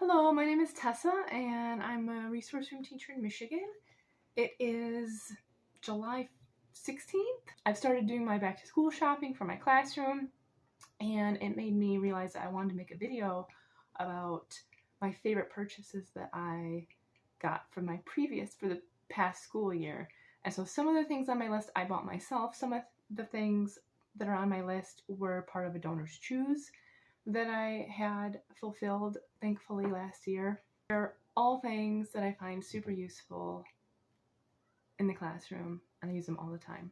Hello, my name is Tessa and I'm a resource room teacher in Michigan. It is July 16th. I've started doing my back to school shopping for my classroom, and it made me realize that I wanted to make a video about my favorite purchases that I got for the past school year. And so some of the things on my list I bought myself. Some of the things that are on my list were part of a Donors Choose that I had fulfilled, thankfully, last year. They're all things that I find super useful in the classroom, and I use them all the time.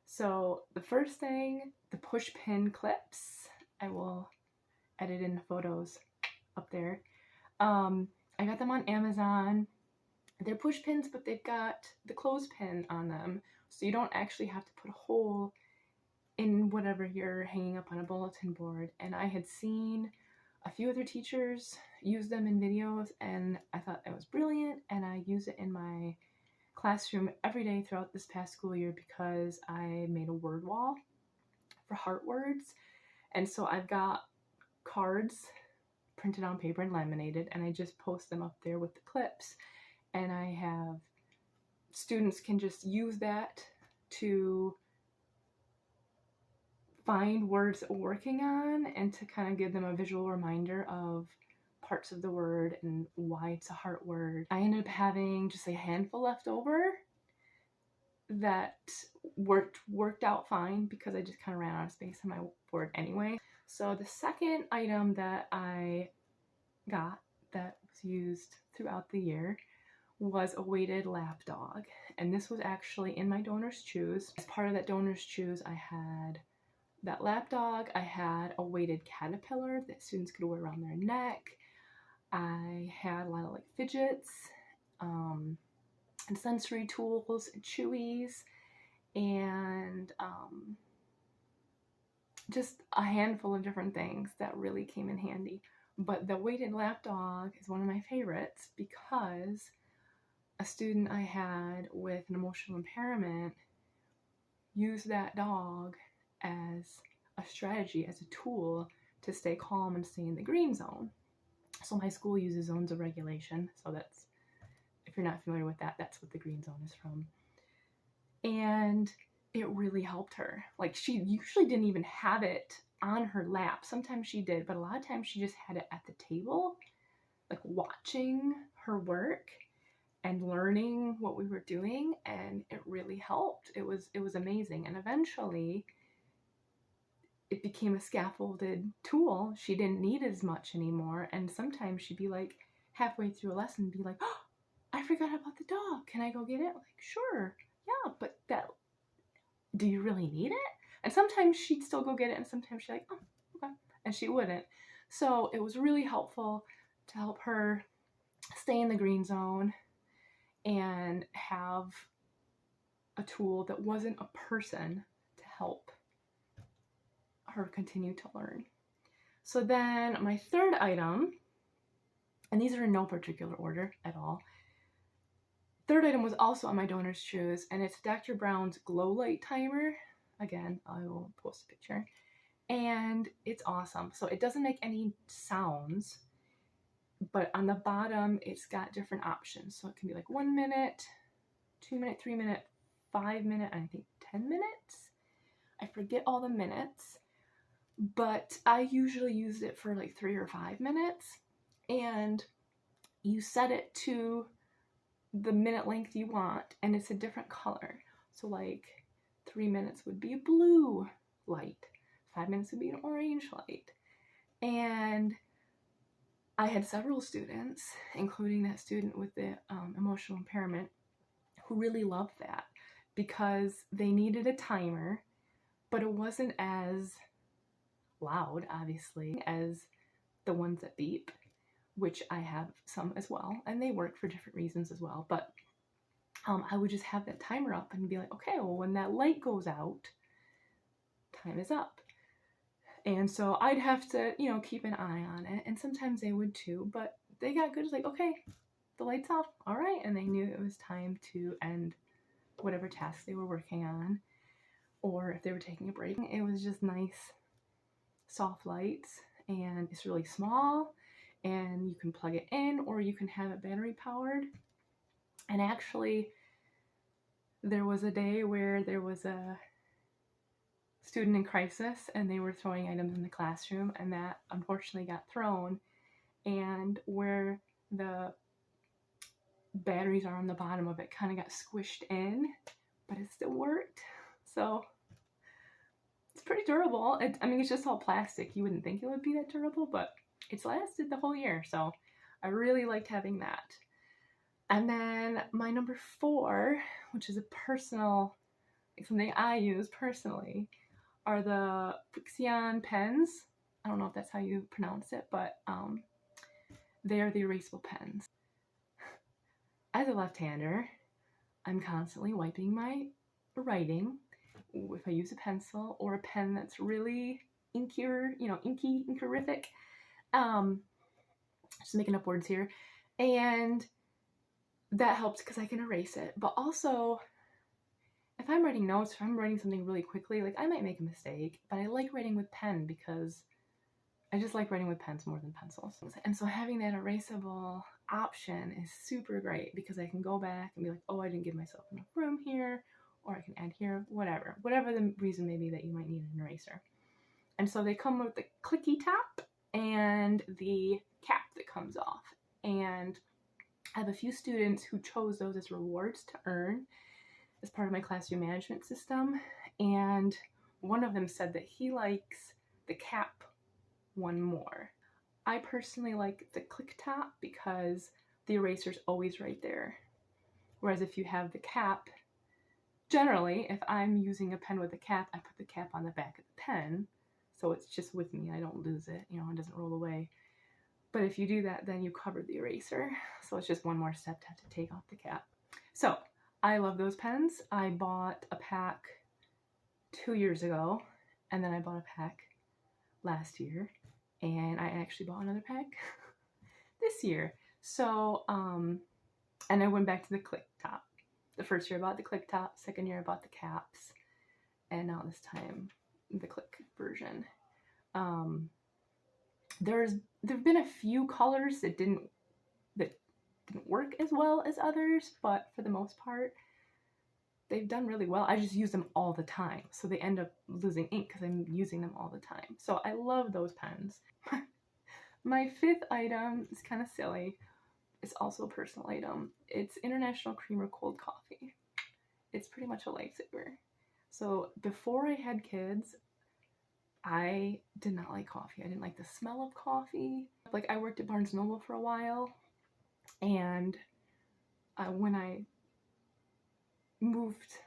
So the first thing, the push pin clips. I will edit in the photos up there. I got them on Amazon. They're push pins, but they've got the clothespin on them, so you don't actually have to put a hole in whatever you're hanging up on a bulletin board. And I had seen a few other teachers use them in videos, and I thought that was brilliant, and I use it in my classroom every day throughout this past school year because I made a word wall for heart words. And so I've got cards printed on paper and laminated, and I just post them up there with the clips, and I have students can just use that to find words that we're working on and to kind of give them a visual reminder of parts of the word and why it's a heart word. I ended up having just a handful left over that worked out fine because I just kind of ran out of space on my board anyway. So the second item that I got that was used throughout the year was a weighted lap dog. And this was actually in my Donors Choose. As part of that Donors Choose, I had that lap dog, I had a weighted caterpillar that students could wear around their neck. I had a lot of like fidgets, and sensory tools and chewies, and just a handful of different things that really came in handy. But the weighted lap dog is one of my favorites because a student I had with an emotional impairment used that dog as a strategy, as a tool to stay calm and stay in the green zone. So my school uses zones of regulation. So that's, if you're not familiar with that, that's what the green zone is from. And it really helped her. Like, she usually didn't even have it on her lap. Sometimes she did, but a lot of times she just had it at the table, like watching her work and learning what we were doing, and it really helped. It was amazing. And eventually it became a scaffolded tool. She didn't need it as much anymore, and sometimes she'd be like halfway through a lesson be like, oh, I forgot about the dog, can I go get it? Like, sure, yeah, but do you really need it? And sometimes she'd still go get it, and sometimes she'd like, oh, okay, and she wouldn't. So it was really helpful to help her stay in the green zone and have a tool that wasn't a person to help her continue to learn. So then my third item, and these are in no particular order at all, third item was also on my Donors Choose, and it's Dr. Brown's Glow Light Timer. Again, I will post a picture. And it's awesome. So it doesn't make any sounds, but on the bottom, it's got different options. So it can be like 1 minute, 2 minute, 3 minute, 5 minute, and I think 10 minutes. I forget all the minutes, but I usually used it for like 3 or 5 minutes. And you set it to the minute length you want, and it's a different color. So like 3 minutes would be a blue light, 5 minutes would be an orange light. And I had several students, including that student with the emotional impairment, who really loved that because they needed a timer, but it wasn't as loud, obviously, as the ones that beep, which I have some as well, and they work for different reasons as well. But I would just have that timer up and be like, okay, well, when that light goes out, time is up. And so I'd have to, keep an eye on it. And sometimes they would too, but they got good. It's like, okay, the light's off. All right. And they knew it was time to end whatever task they were working on. Or if they were taking a break, it was just nice, soft lights. And it's really small. and you can plug it in or you can have it battery powered. And actually, there was a day where there was a student in crisis and they were throwing items in the classroom, and that unfortunately got thrown, and where the batteries are on the bottom of it kind of got squished in, but it still worked. So it's pretty durable. I mean, it's just all plastic. You wouldn't think it would be that durable, but it's lasted the whole year. So I really liked having that. And then my number 4, which is a personal, like something I use personally, are the Fuxian pens. I don't know if that's how you pronounce it, but they are the erasable pens. As a left-hander, I'm constantly wiping my writing. If I use a pencil or a pen that's really inky-rific. Just making up words here. And that helps because I can erase it. But also, if I'm writing notes, if I'm writing something really quickly, like I might make a mistake, but I like writing with pen because I just like writing with pens more than pencils. And so having that erasable option is super great because I can go back and be like, oh, I didn't give myself enough room here, or I can add here, whatever the reason may be that you might need an eraser. And so they come with the clicky top and the cap that comes off. And I have a few students who chose those as rewards to earn as part of my classroom management system. And one of them said that he likes the cap one more. I personally like the click top because the eraser's always right there. Whereas if you have the cap, generally, if I'm using a pen with a cap, I put the cap on the back of the pen, so it's just with me. I don't lose it, it doesn't roll away. But if you do that, then you cover the eraser. So it's just one more step to have to take off the cap. So I love those pens. I bought a pack 2 years ago, and then I bought a pack last year, and I actually bought another pack this year. So, and I went back to the click top. The first year I bought the click top, second year I bought the caps, and now this time the click version. There've been a few colors that didn't work as well as others, but for the most part, they've done really well. I just use them all the time, so they end up losing ink because I'm using them all the time. So I love those pens. My 5th item is kind of silly. It's also a personal item. It's International Creamer Cold Coffee. It's pretty much a lifesaver. So before I had kids, I did not like coffee. I didn't like the smell of coffee. Like, I worked at Barnes & Noble for a while, and when I moved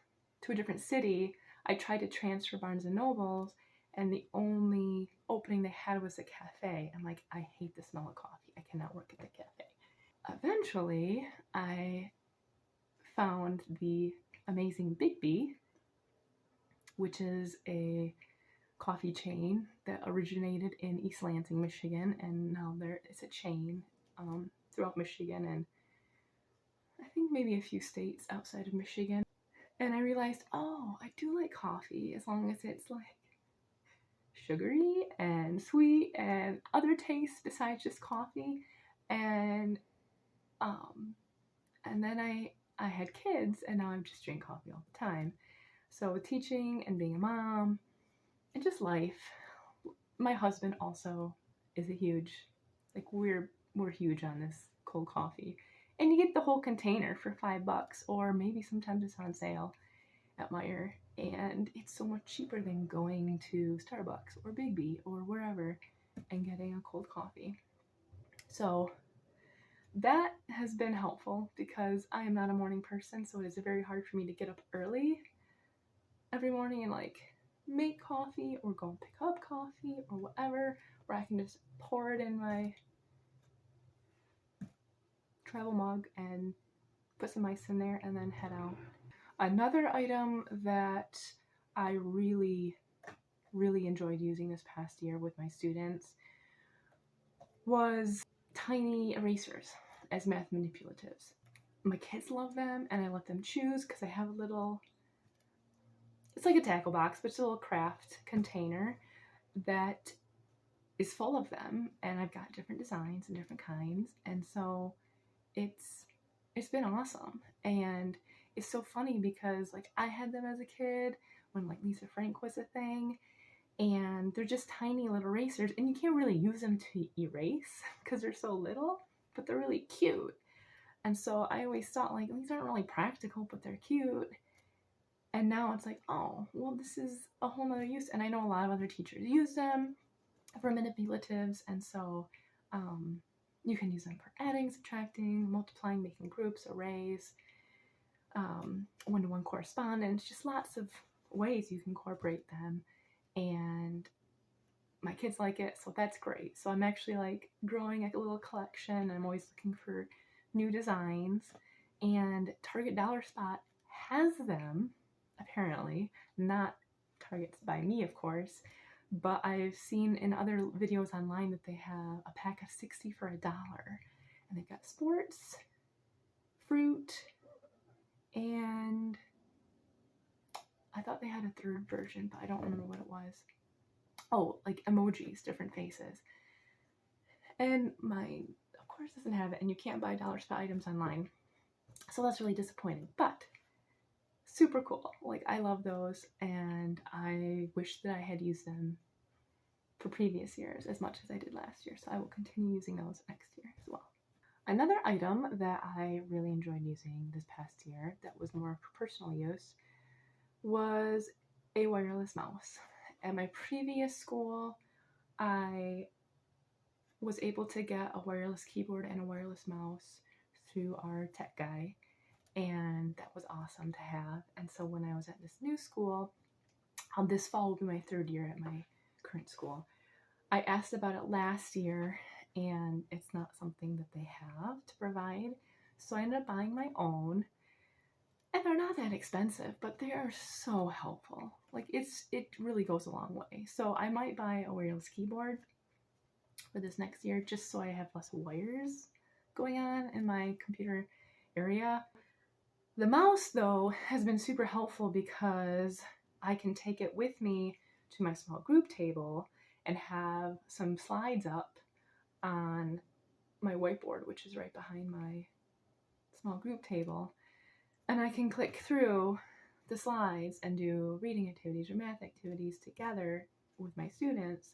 to a different city, I tried to transfer Barnes & Noble's, and the only opening they had was a cafe. I'm like, I hate the smell of coffee. I cannot work at the cafe. Eventually, I found the amazing Biggby, which is a coffee chain that originated in East Lansing, Michigan, and now there is a chain throughout Michigan and I think maybe a few states outside of Michigan. And I realized, oh, I do like coffee as long as it's like sugary and sweet and other tastes besides just coffee. And then I had kids, and now I just drink coffee all the time. So teaching and being a mom and just life. My husband also is a huge, like we're huge on this cold coffee. And you get the whole container for $5, or maybe sometimes it's on sale at Meijer. And it's so much cheaper than going to Starbucks or Biggby or wherever and getting a cold coffee. So that has been helpful because I am not a morning person, so it is very hard for me to get up early every morning and like make coffee or go and pick up coffee or whatever, where I can just pour it in my travel mug and put some ice in there and then head out. Another item that I really enjoyed using this past year with my students was tiny erasers as math manipulatives. My kids love them, and I let them choose because I have a little, it's like a tackle box, but it's a little craft container that is full of them, and I've got different designs and different kinds, and so it's been awesome. And it's so funny because like I had them as a kid when like Lisa Frank was a thing, and they're just tiny little erasers, and you can't really use them to erase because they're so little, but they're really cute. And so I always thought like these aren't really practical, but they're cute. And now it's like, oh, well, this is a whole nother use. And I know a lot of other teachers use them for manipulatives, and so you can use them for adding, subtracting, multiplying, making groups, arrays, one-to-one correspondence, just lots of ways you can incorporate them. And my kids like it, so that's great. So I'm actually like growing a little collection. I'm always looking for new designs, and Target Dollar Spot has them, apparently, not Target's by me, of course, but I've seen in other videos online that they have a pack of 60 for $1, and they've got sports, fruit, and I thought they had a third version, but I don't remember what it was. Oh, like emojis, different faces. And mine, of course, doesn't have it, and you can't buy Dollar Spot items online. So that's really disappointing, but super cool. Like, I love those, and I wish that I had used them for previous years as much as I did last year. So I will continue using those next year as well. Another item that I really enjoyed using this past year that was more for personal use was a wireless mouse. At my previous school, I was able to get a wireless keyboard and a wireless mouse through our tech guy, and that was awesome to have. And so when I was at this new school, this fall will be my 3rd year at my current school, I asked about it last year, and it's not something that they have to provide, so I ended up buying my own. And they're not that expensive, but they are so helpful. Like, it really goes a long way. So I might buy a wireless keyboard for this next year just so I have less wires going on in my computer area. The mouse, though, has been super helpful because I can take it with me to my small group table and have some slides up on my whiteboard, which is right behind my small group table. And I can click through the slides and do reading activities or math activities together with my students.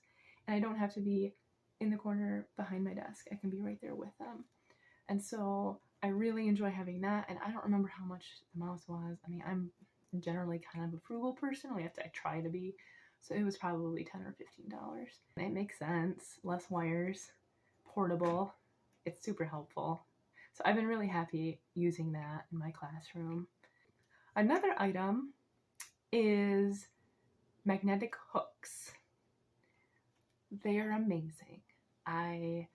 And I don't have to be in the corner behind my desk. I can be right there with them. And so I really enjoy having that. And I don't remember how much the mouse was. I mean, I'm generally kind of a frugal person. I try to be. So it was probably $10 or $15. It makes sense. Less wires, portable. It's super helpful. So I've been really happy using that in my classroom. Another item is magnetic hooks. They are amazing. I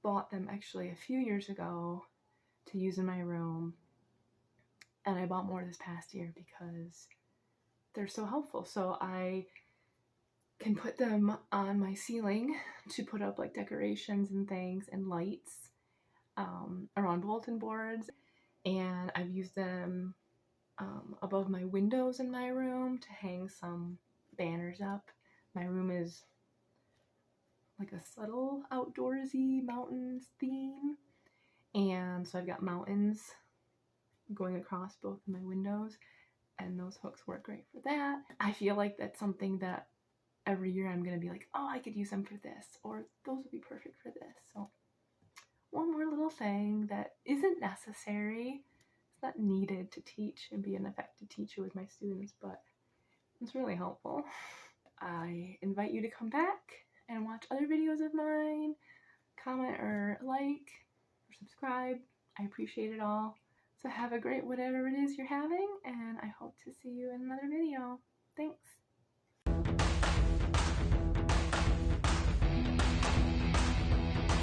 bought them actually a few years ago to use in my room, and I bought more this past year because they're so helpful. So I can put them on my ceiling to put up like decorations and things and lights around bulletin boards, and I've used them above my windows in my room to hang some banners up. My room is like a subtle outdoorsy mountains theme, and so I've got mountains going across both of my windows, and those hooks work great for that. I feel like that's something that every year I'm going to be like, oh, I could use them for this, or those would be perfect for this. So one more little thing that isn't necessary, it's not needed to teach and be an effective teacher with my students, but it's really helpful. I invite you to come back and watch other videos of mine, comment or like or subscribe. I appreciate it all. So have a great whatever it is you're having, and I hope to see you in another video. Thanks.